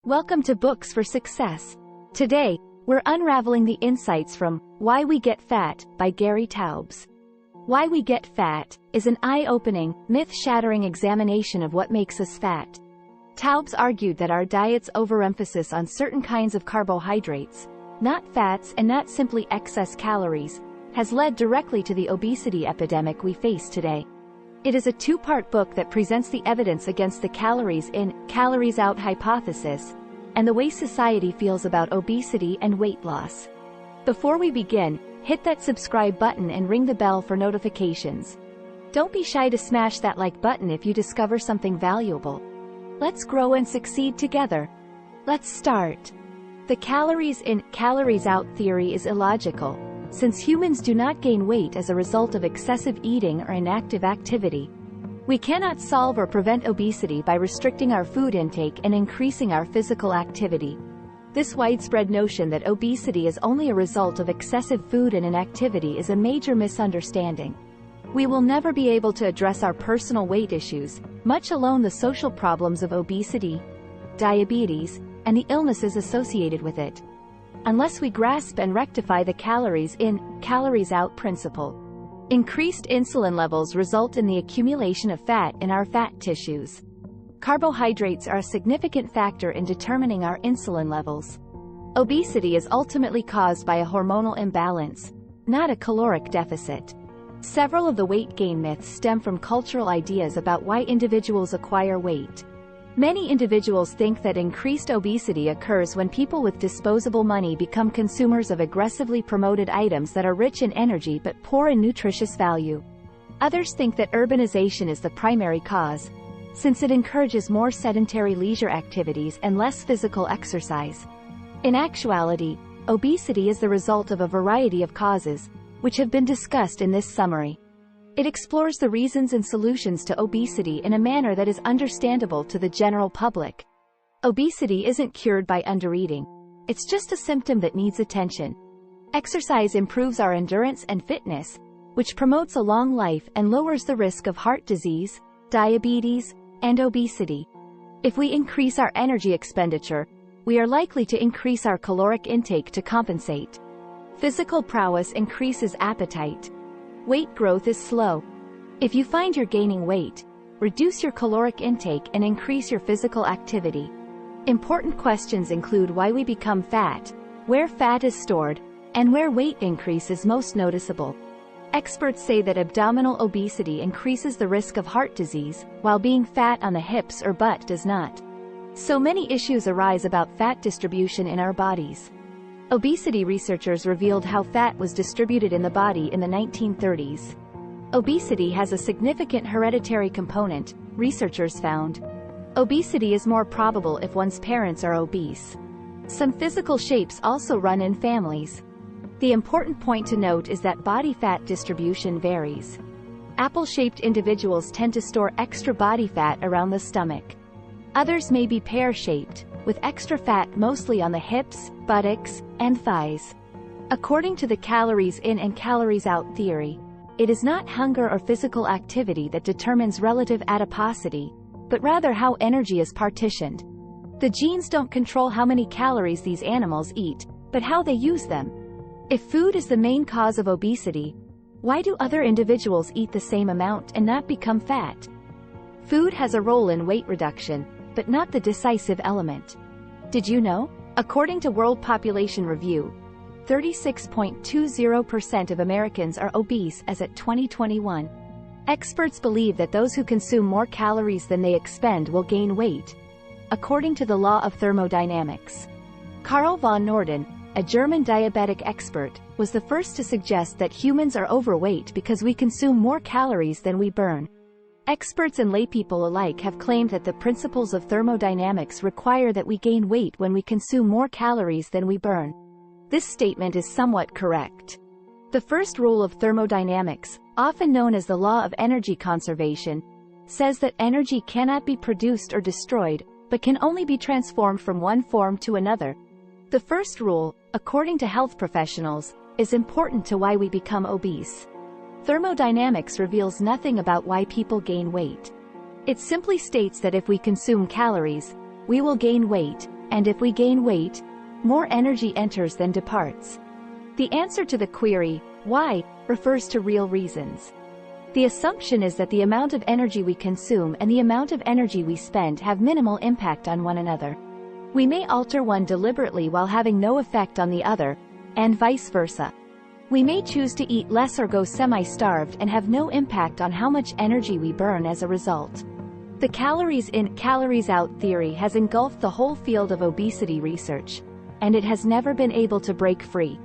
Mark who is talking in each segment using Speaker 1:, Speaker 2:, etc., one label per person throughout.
Speaker 1: Welcome to Books for Success. Today, we're unraveling the insights from Why We Get Fat by Gary Taubes. Why We Get Fat is an eye-opening, myth-shattering examination of what makes us fat. Taubes argued that our diet's overemphasis on certain kinds of carbohydrates, not fats and not simply excess calories, has led directly to the obesity epidemic we face today. It is a two-part book that presents the evidence against the calories in, calories out hypothesis, and the way society feels about obesity and weight loss. Before we begin, hit that subscribe button and ring the bell for notifications. Don't be shy to smash that like button if you discover something valuable. Let's grow and succeed together. Let's start. The calories in, calories out theory is illogical, since humans do not gain weight as a result of excessive eating or inactive activity. We cannot solve or prevent obesity by restricting our food intake and increasing our physical activity. This widespread notion that obesity is only a result of excessive food and inactivity is a major misunderstanding. We will never be able to address our personal weight issues, much alone the social problems of obesity, diabetes, and the illnesses associated with it, unless we grasp and rectify the calories in, calories out principle. Increased insulin levels result in the accumulation of fat in our fat tissues. Carbohydrates are a significant factor in determining our insulin levels. Obesity is ultimately caused by a hormonal imbalance, not a caloric deficit. Several of the weight gain myths stem from cultural ideas about why individuals acquire weight. Many individuals think that increased obesity occurs when people with disposable money become consumers of aggressively promoted items that are rich in energy but poor in nutritious value. Others think that urbanization is the primary cause, since it encourages more sedentary leisure activities and less physical exercise. In actuality, obesity is the result of a variety of causes, which have been discussed in this summary. It explores the reasons and solutions to obesity in a manner that is understandable to the general public. Obesity isn't cured by undereating. It's just a symptom that needs attention. Exercise improves our endurance and fitness, which promotes a long life and lowers the risk of heart disease, diabetes, and obesity. If we increase our energy expenditure, we are likely to increase our caloric intake to compensate. Physical prowess increases appetite. Weight growth is slow. If you find you're gaining weight, reduce your caloric intake and increase your physical activity. Important questions include why we become fat, where fat is stored, and where weight increase is most noticeable. Experts say that abdominal obesity increases the risk of heart disease, while being fat on the hips or butt does not. So many issues arise about fat distribution in our bodies. Obesity researchers revealed how fat was distributed in the body in the 1930s. Obesity has a significant hereditary component, researchers found. Obesity is more probable if one's parents are obese. Some physical shapes also run in families. The important point to note is that body fat distribution varies. Apple-shaped individuals tend to store extra body fat around the stomach. Others may be pear-shaped, with extra fat mostly on the hips, buttocks, and thighs. According to the calories in and calories out theory, it is not hunger or physical activity that determines relative adiposity, but rather how energy is partitioned. The genes don't control how many calories these animals eat, but how they use them. If food is the main cause of obesity, why do other individuals eat the same amount and not become fat? Food has a role in weight reduction, but not the decisive element. Did you know? According to World Population Review, 36.20% of Americans are obese as at 2021. Experts believe that those who consume more calories than they expend will gain weight, according to the law of thermodynamics. Carl von Norden, a German diabetic expert, was the first to suggest that humans are overweight because we consume more calories than we burn. Experts and laypeople alike have claimed that the principles of thermodynamics require that we gain weight when we consume more calories than we burn. This statement is somewhat correct. The first rule of thermodynamics, often known as the law of energy conservation, says that energy cannot be produced or destroyed, but can only be transformed from one form to another. The first rule, according to health professionals, is important to why we become obese. Thermodynamics reveals nothing about why people gain weight. It simply states that if we consume calories, we will gain weight, And if we gain weight, more energy enters than departs. The answer to the query, why, refers to real reasons. The assumption is that the amount of energy we consume and the amount of energy we spend have minimal impact on one another. We may alter one deliberately while having no effect on the other, and vice versa. We may choose to eat less or go semi-starved and have no impact on how much energy we burn as a result. The calories in, calories out theory has engulfed the whole field of obesity research, and it has never been able to break free.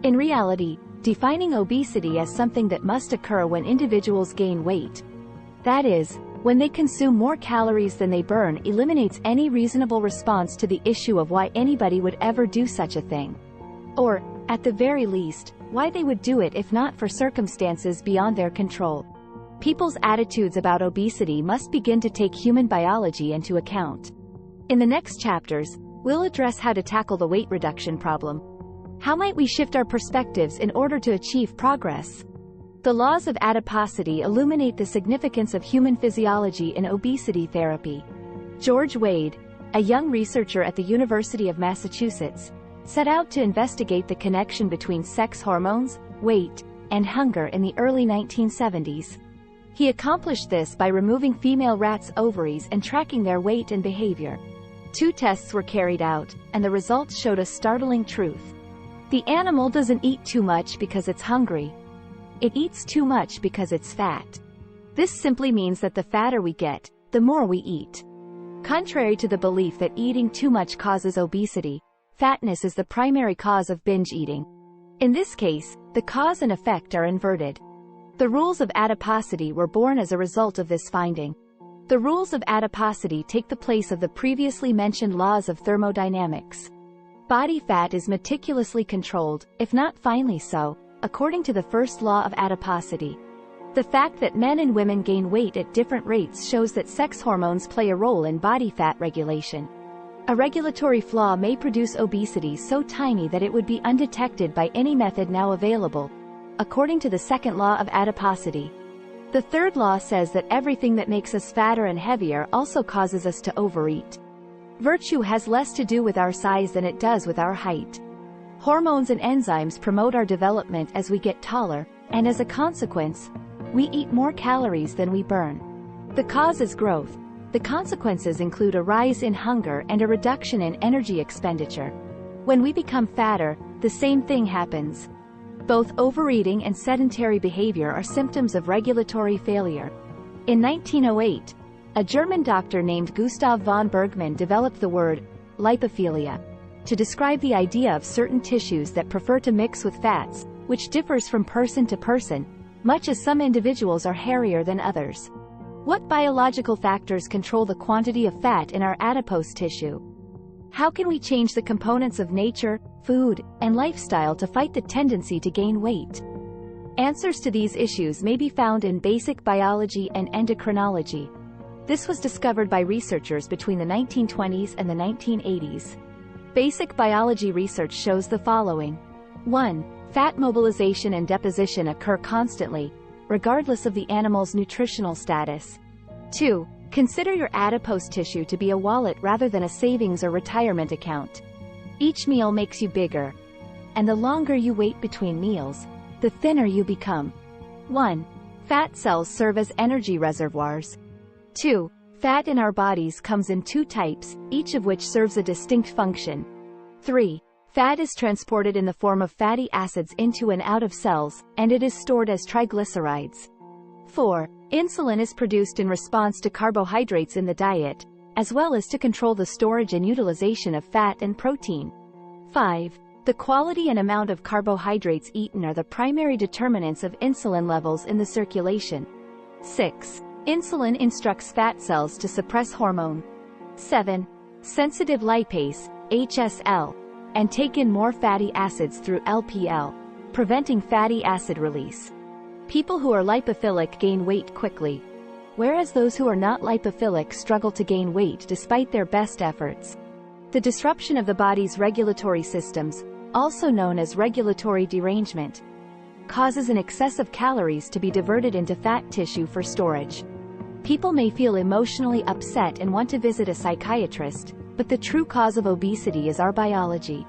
Speaker 1: In reality, defining obesity as something that must occur when individuals gain weight, that is, when they consume more calories than they burn, eliminates any reasonable response to the issue of why anybody would ever do such a thing. Or, at the very least, why they would do it if not for circumstances beyond their control. People's attitudes about obesity must begin to take human biology into account. In the next chapters, we'll address how to tackle the weight reduction problem. How might we shift our perspectives in order to achieve progress? The laws of adiposity illuminate the significance of human physiology in obesity therapy. George Wade, a young researcher at the University of Massachusetts, set out to investigate the connection between sex hormones, weight, and hunger in the early 1970s. He accomplished this by removing female rats' ovaries and tracking their weight and behavior. 2 tests were carried out, and the results showed a startling truth. The animal doesn't eat too much because it's hungry. It eats too much because it's fat. This simply means that the fatter we get, the more we eat. Contrary to the belief that eating too much causes obesity, fatness is the primary cause of binge eating. In this case, the cause and effect are inverted. The rules of adiposity were born as a result of this finding. The rules of adiposity take the place of the previously mentioned laws of thermodynamics. Body fat is meticulously controlled, if not finely so, according to the first law of adiposity. The fact that men and women gain weight at different rates shows that sex hormones play a role in body fat regulation. A regulatory flaw may produce obesity so tiny that it would be undetected by any method now available, according to the second law of adiposity. The third law says that everything that makes us fatter and heavier also causes us to overeat. Virtue has less to do with our size than it does with our height. Hormones and enzymes promote our development as we get taller, and as a consequence, we eat more calories than we burn. The cause is growth. The consequences include a rise in hunger and a reduction in energy expenditure. When we become fatter, the same thing happens. Both overeating and sedentary behavior are symptoms of regulatory failure. In 1908, a German doctor named Gustav von Bergmann developed the word lipophilia to describe the idea of certain tissues that prefer to mix with fats, which differs from person to person, much as some individuals are hairier than others. What biological factors control the quantity of fat in our adipose tissue? How can we change the components of nature, food, and lifestyle to fight the tendency to gain weight? Answers to these issues may be found in basic biology and endocrinology. This was discovered by researchers between the 1920s and the 1980s. Basic biology research shows the following. 1. Fat mobilization and deposition occur constantly, regardless of the animal's nutritional status. 2. Consider your adipose tissue to be a wallet rather than a savings or retirement account. Each meal makes you bigger. And the longer you wait between meals, the thinner you become. 1. Fat cells serve as energy reservoirs. 2. Fat in our bodies comes in 2 types, each of which serves a distinct function. 3. Fat is transported in the form of fatty acids into and out of cells, and it is stored as triglycerides. 4. Insulin is produced in response to carbohydrates in the diet, as well as to control the storage and utilization of fat and protein. 5. The quality and amount of carbohydrates eaten are the primary determinants of insulin levels in the circulation. 6. Insulin instructs fat cells to suppress hormone. 7. Sensitive lipase, HSL, and take in more fatty acids through LPL, preventing fatty acid release. People who are lipophilic gain weight quickly, whereas those who are not lipophilic struggle to gain weight despite their best efforts. The disruption of the body's regulatory systems, also known as regulatory derangement, causes an excess of calories to be diverted into fat tissue for storage. People may feel emotionally upset and want to visit a psychiatrist, But the true cause of obesity is our biology.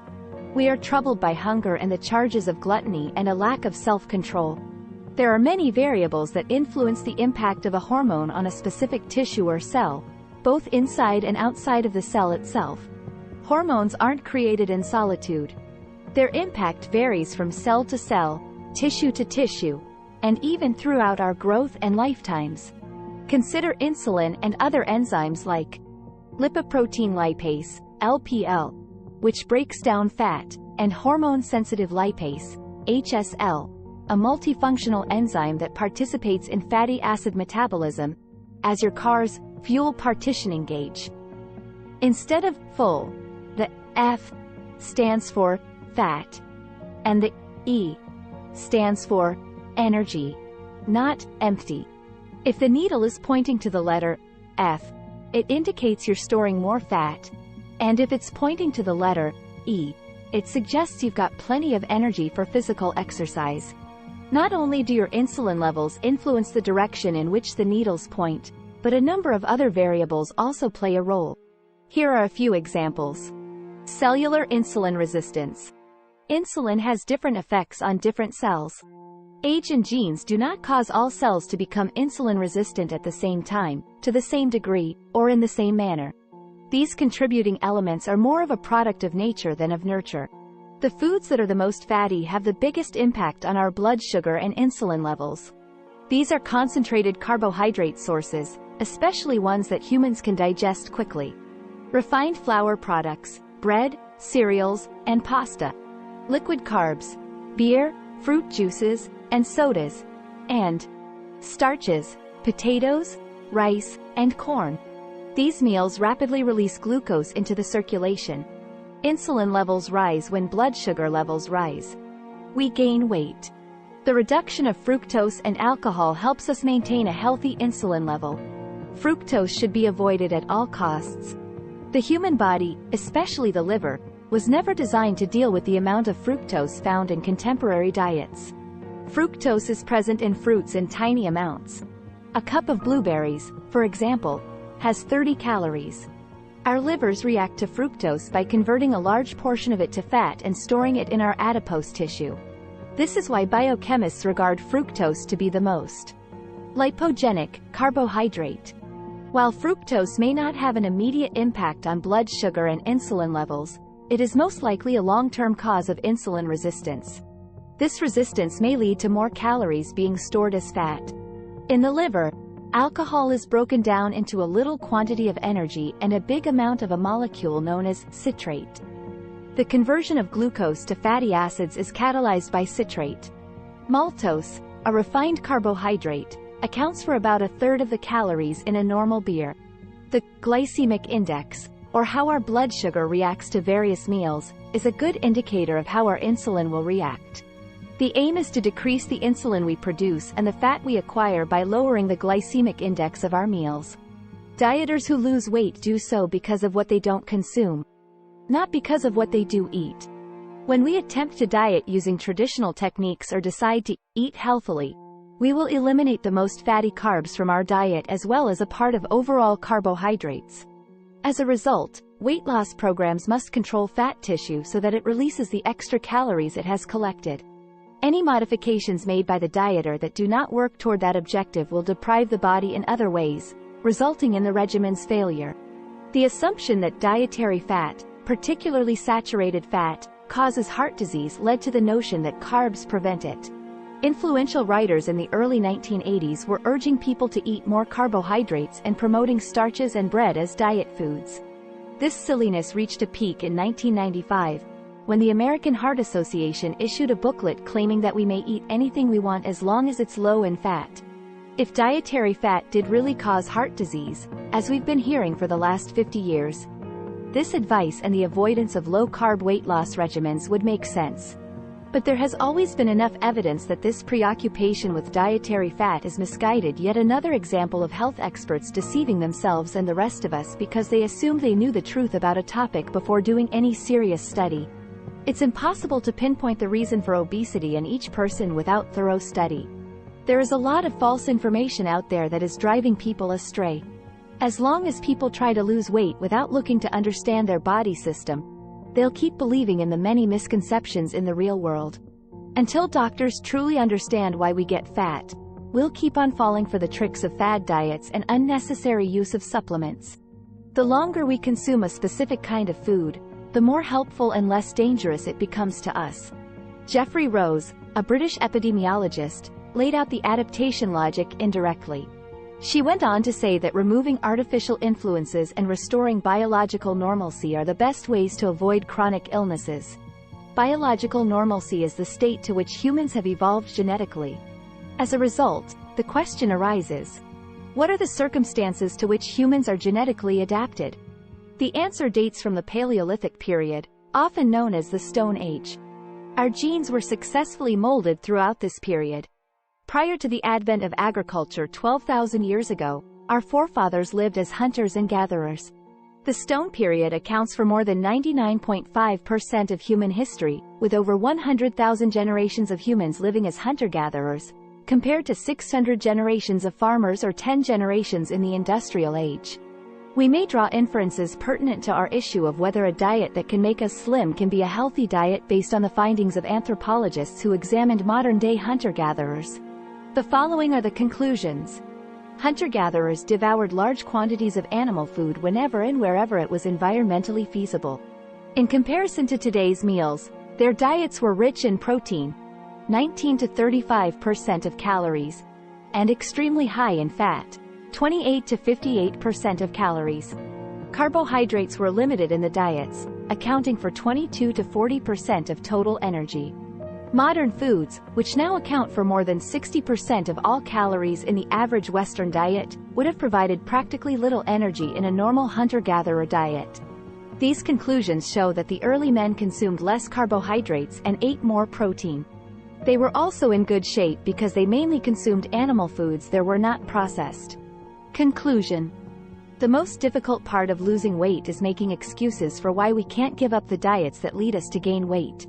Speaker 1: We are troubled by hunger and the charges of gluttony and a lack of self-control. There are many variables that influence the impact of a hormone on a specific tissue or cell, both inside and outside of the cell itself. Hormones aren't created in solitude. Their impact varies from cell to cell, tissue to tissue, and even throughout our growth and lifetimes. Consider insulin and other enzymes like lipoprotein lipase, LPL, which breaks down fat, and hormone-sensitive lipase, HSL, a multifunctional enzyme that participates in fatty acid metabolism, as your car's fuel partitioning gauge. Instead of full, the F stands for fat, and the E stands for energy, not empty. If the needle is pointing to the letter F, it indicates you're storing more fat, and if it's pointing to the letter E, it suggests you've got plenty of energy for physical exercise. Not only do your insulin levels influence the direction in which the needles point, but a number of other variables also play a role. Here are a few examples. Cellular insulin resistance. Insulin has different effects on different cells. Age and genes do not cause all cells to become insulin resistant at the same time, to the same degree, or in the same manner. These contributing elements are more of a product of nature than of nurture. The foods that are the most fatty have the biggest impact on our blood sugar and insulin levels. These are concentrated carbohydrate sources, especially ones that humans can digest quickly. Refined flour products, bread, cereals, and pasta. Liquid carbs, beer, fruit juices, and sodas. And starches, potatoes, rice, and corn. These meals rapidly release glucose into the circulation. Insulin levels rise when blood sugar levels rise. We gain weight. The reduction of fructose and alcohol helps us maintain a healthy insulin level. Fructose should be avoided at all costs. The human body, especially the liver, was never designed to deal with the amount of fructose found in contemporary diets. Fructose is present in fruits in tiny amounts. A cup of blueberries, for example, has 30 calories. Our livers react to fructose by converting a large portion of it to fat and storing it in our adipose tissue. This is why biochemists regard fructose to be the most lipogenic carbohydrate. While fructose may not have an immediate impact on blood sugar and insulin levels, it is most likely a long-term cause of insulin resistance. This resistance may lead to more calories being stored as fat. In the liver, alcohol is broken down into a little quantity of energy and a big amount of a molecule known as citrate. The conversion of glucose to fatty acids is catalyzed by citrate. Maltose, a refined carbohydrate, accounts for about a third of the calories in a normal beer. The glycemic index, or how our blood sugar reacts to various meals, is a good indicator of how our insulin will react. The aim is to decrease the insulin we produce and the fat we acquire by lowering the glycemic index of our meals. Dieters who lose weight do so because of what they don't consume, not because of what they do eat. When we attempt to diet using traditional techniques or decide to eat healthily, we will eliminate the most fatty carbs from our diet as well as a part of overall carbohydrates. As a result, weight loss programs must control fat tissue so that it releases the extra calories it has collected. Any modifications made by the dieter that do not work toward that objective will deprive the body in other ways, resulting in the regimen's failure. The assumption that dietary fat, particularly saturated fat, causes heart disease led to the notion that carbs prevent it. Influential writers in the early 1980s were urging people to eat more carbohydrates and promoting starches and bread as diet foods. This silliness reached a peak in 1995, when the American Heart Association issued a booklet claiming that we may eat anything we want as long as it's low in fat. If dietary fat did really cause heart disease, as we've been hearing for the last 50 years, this advice and the avoidance of low-carb weight loss regimens would make sense. But there has always been enough evidence that this preoccupation with dietary fat is misguided, yet another example of health experts deceiving themselves and the rest of us because they assumed they knew the truth about a topic before doing any serious study. It's impossible to pinpoint the reason for obesity in each person without thorough study. There is a lot of false information out there that is driving people astray. As long as people try to lose weight without looking to understand their body system, they'll keep believing in the many misconceptions in the real world. Until doctors truly understand why we get fat, we'll keep on falling for the tricks of fad diets and unnecessary use of supplements. The longer we consume a specific kind of food, the more helpful and less dangerous it becomes to us. Jeffrey Rose, a British epidemiologist, laid out the adaptation logic indirectly. She went on to say that removing artificial influences and restoring biological normalcy are the best ways to avoid chronic illnesses. Biological normalcy is the state to which humans have evolved genetically. As a result, the question arises: what are the circumstances to which humans are genetically adapted? The answer dates from the Paleolithic period, often known as the Stone Age. Our genes were successfully molded throughout this period. Prior to the advent of agriculture 12,000 years ago, our forefathers lived as hunters and gatherers. The Stone Period accounts for more than 99.5% of human history, with over 100,000 generations of humans living as hunter-gatherers, compared to 600 generations of farmers or 10 generations in the Industrial Age. We may draw inferences pertinent to our issue of whether a diet that can make us slim can be a healthy diet based on the findings of anthropologists who examined modern-day hunter-gatherers. The following are the conclusions. Hunter-gatherers devoured large quantities of animal food whenever and wherever it was environmentally feasible. In comparison to today's meals, their diets were rich in protein, 19 to 35% of calories, and extremely high in fat, 28 to 58% of calories. Carbohydrates were limited in the diets, accounting for 22 to 40% of total energy. Modern foods, which now account for more than 60% of all calories in the average Western diet, would have provided practically little energy in a normal hunter-gatherer diet. These conclusions show that the early men consumed less carbohydrates and ate more protein. They were also in good shape because they mainly consumed animal foods that were not processed. Conclusion. The most difficult part of losing weight is making excuses for why we can't give up the diets that lead us to gain weight.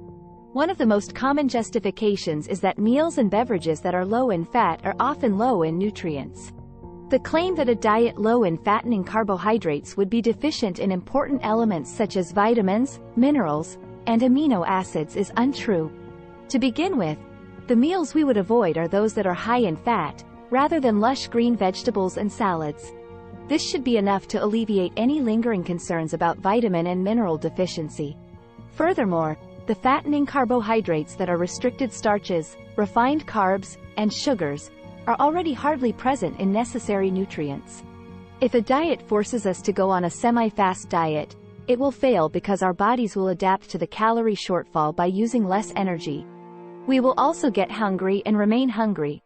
Speaker 1: One of the most common justifications is that meals and beverages that are low in fat are often low in nutrients. The claim that a diet low in fattening carbohydrates would be deficient in important elements such as vitamins, minerals, and amino acids is untrue. To begin with, the meals we would avoid are those that are high in fat, rather than lush green vegetables and salads. This should be enough to alleviate any lingering concerns about vitamin and mineral deficiency. Furthermore, the fattening carbohydrates that are restricted starches, refined carbs, and sugars, are already hardly present in necessary nutrients. If a diet forces us to go on a semi-fast diet, it will fail because our bodies will adapt to the calorie shortfall by using less energy. We will also get hungry and remain hungry.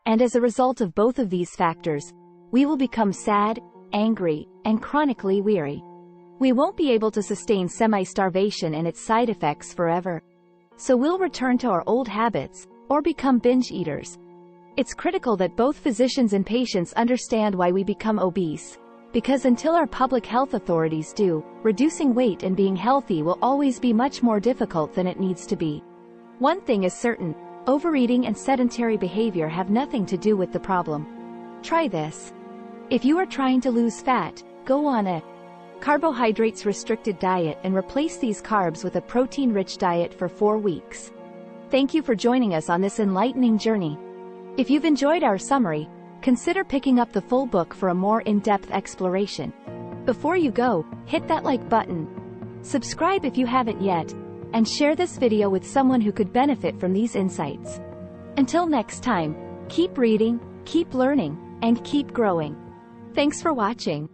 Speaker 1: And as a result of both of these factors, we will become sad, angry, and chronically weary. We won't be able to sustain semi-starvation and its side effects forever. So we'll return to our old habits, or become binge eaters. It's critical that both physicians and patients understand why we become obese, because until our public health authorities do, reducing weight and being healthy will always be much more difficult than it needs to be. One thing is certain: overeating and sedentary behavior have nothing to do with the problem. Try this. If you are trying to lose fat, go on a carbohydrates-restricted diet and replace these carbs with a protein-rich diet for 4 weeks. Thank you for joining us on this enlightening journey. If you've enjoyed our summary, consider picking up the full book for a more in-depth exploration. Before you go, hit that like button, subscribe if you haven't yet, and share this video with someone who could benefit from these insights. Until next time, keep reading, keep learning, and keep growing. Thanks for watching.